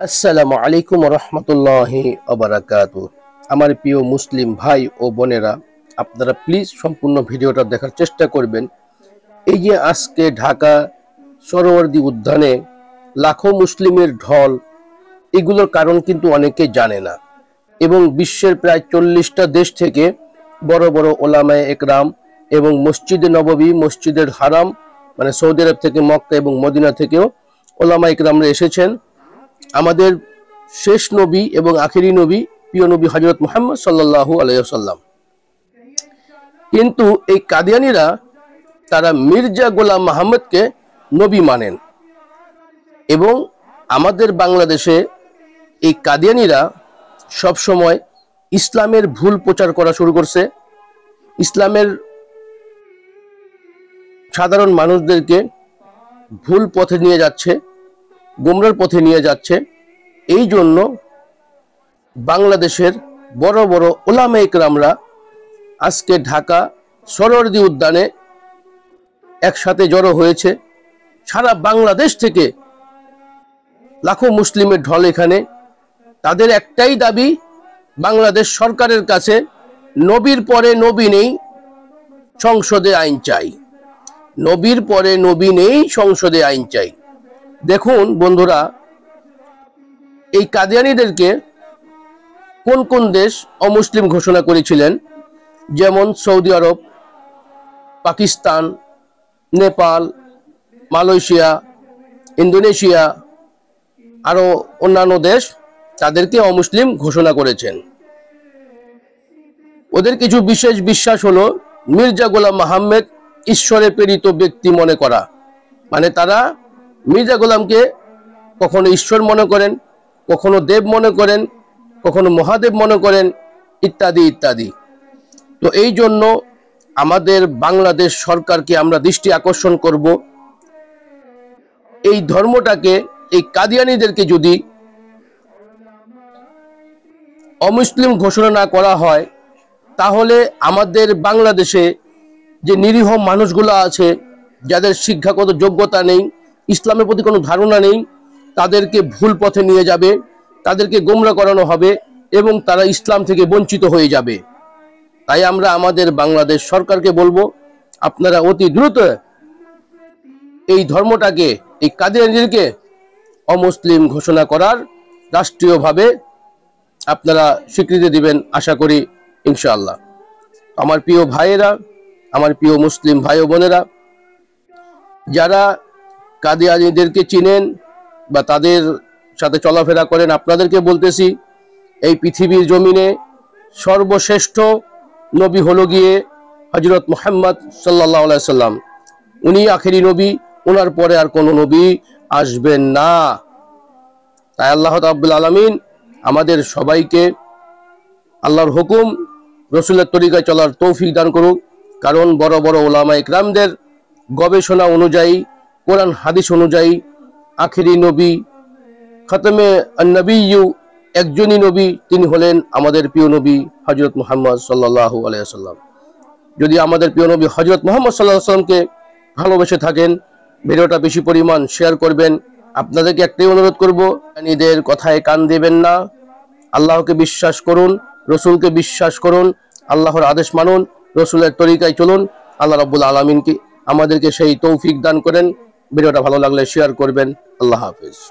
আসসালামু আলাইকুম রহমতুল্লাহি ওবারাকাতু। আমার প্রিয় মুসলিম ভাই ও বোনেরা, আপনারা প্লিজ সম্পূর্ণ ভিডিওটা দেখার চেষ্টা করবেন। এই যে আজকে ঢাকা সোহরাওয়ার্দী উদ্যানে লাখো মুসলিমের ঢল, এগুলোর কারণ কিন্তু অনেকে জানে না। এবং বিশ্বের প্রায় 40টা দেশ থেকে বড় বড় ওলামায়ে একরাম এবং মসজিদে নববী, মসজিদের হারাম মানে সৌদি আরব থেকে মক্কা এবং মদিনা থেকেও ওলামায়ে একরামরা এসেছেন আমাদের শেষ নবী এবং আখেরি নবী প্রিয় নবী হযরত মুহাম্মদ সাল্লাল্লাহু আলাইহি ওয়াসাল্লাম। কিন্তু এই কাদিয়ানীরা তারা মির্জা গোলাম মোহাম্মদকে নবী মানেন। এবং আমাদের বাংলাদেশে এই কাদিয়ানীরা সবসময় ইসলামের ভুল প্রচার করা শুরু করছে, ইসলামের সাধারণ মানুষদেরকে ভুল পথে নিয়ে যাচ্ছে, গোমরার পথে নিয়ে যাচ্ছে। এই জন্য বাংলাদেশের বড় বড় ওলামায়ে কেরামরা আজকে ঢাকা সোহরাওয়ার্দী উদ্যানে একসাথে জড়ো হয়েছে। সারা বাংলাদেশ থেকে লাখো মুসলিমের ঢল এখানে। তাদের একটাই দাবি, বাংলাদেশ সরকারের কাছে নবীর পরে নবী নেই, সংসদে আইন চাই। নবীর পরে নবী নেই, সংসদে আইন চাই। দেখুন বন্ধুরা, এই কাদিয়ানীদেরকে কোন কোন দেশ অমুসলিম ঘোষণা করেছিলেন, যেমন সৌদি আরব, পাকিস্তান, নেপাল, মালয়েশিয়া, ইন্দোনেশিয়া, আরো অন্যান্য দেশ তাদেরকে অমুসলিম ঘোষণা করেছেন। ওদের কিছু বিশেষ বিশ্বাস হলো মির্জা গোলাম মোহাম্মদ ঈশ্বরে প্রেরিত ব্যক্তি মনে করা, মানে তারা মির্জা গোলামকে কখনো ঈশ্বর মনে করেন, কখনো দেব মনে করেন, কখনো মহাদেব মনে করেন, ইত্যাদি ইত্যাদি। তো এই জন্য আমাদের বাংলাদেশ সরকারকে আমরা দৃষ্টি আকর্ষণ করব, এই ধর্মটাকে, এই কাদিয়ানীদেরকে যদি অমুসলিম ঘোষণা না করা হয়, তাহলে আমাদের বাংলাদেশে যে নিরীহ মানুষগুলো আছে, যাদের শিক্ষাগত যোগ্যতা নেই, ইসলামের প্রতি কোনো ধারণা নেই, তাদেরকে ভুল পথে নিয়ে যাবে, তাদেরকে গোমরা করানো হবে এবং তারা ইসলাম থেকে বঞ্চিত হয়ে যাবে। তাই আমরা আমাদের বাংলাদেশ সরকারকে বলবো, আপনারা অতি দ্রুত এই ধর্মটাকে, এই কাদিয়ানীদেরকে অমুসলিম ঘোষণা করার রাষ্ট্রীয়ভাবে আপনারা স্বীকৃতি দিবেন, আশা করি ইনশাআল্লাহ। আমার প্রিয় ভাইয়েরা, আমার প্রিয় মুসলিম ভাই ও বোনেরা, যারা কাদিয়ানীদেরকে চিনেন বা তাদের সাথে চলাফেরা করেন, আপনাদেরকে বলতেছি, এই পৃথিবীর জমিনে সর্বশ্রেষ্ঠ নবী হলো গিয়ে হযরত মুহাম্মদ সাল্লাল্লাহু আলাইহি সাল্লাম। উনি আখেরি নবী, ওনার পরে আর কোনো নবী আসবেন না। তাই আল্লাহ রাব্বুল আলামিন আমাদের সবাইকে আল্লাহর হুকুম, রসুলের তরিকায় চলার তৌফিক দান করুক। কারণ বড় বড় ওলামায়ে কেরামদের গবেষণা অনুযায়ী, কোরআন হাদিস অনুযায়ী আখেরি নবী, খাতমে নবিয়্যু একজনই নবী, তিনি হলেন আমাদের প্রিয় নবী হযরত মুহাম্মদ সাল্লাল্লাহু আলাইহি ওয়াসাল্লাম। যদি আমাদের প্রিয় নবী হযরত মুহাম্মদ সাল্লাল্লাহু আলাইহি ওয়াসাল্লামকে ভালোবেসে থাকেন, ভিডিওটা বেশি পরিমাণ শেয়ার করবেন। আপনাদেরকে একটাই অনুরোধ করব, কাদিয়ানীদের কথায় কান দেবেন না। আল্লাহকে বিশ্বাস করুন, রসুলকে বিশ্বাস করুন, আল্লাহর আদেশ মানুন, রসুলের তরিকায় চলুন। আল্লাহ রাব্বুল আলামিন আমাদেরকে সেই তৌফিক দান করেন। ভিডিওটা ভালো লাগলে শেয়ার করবেন। আল্লাহ হাফেজ।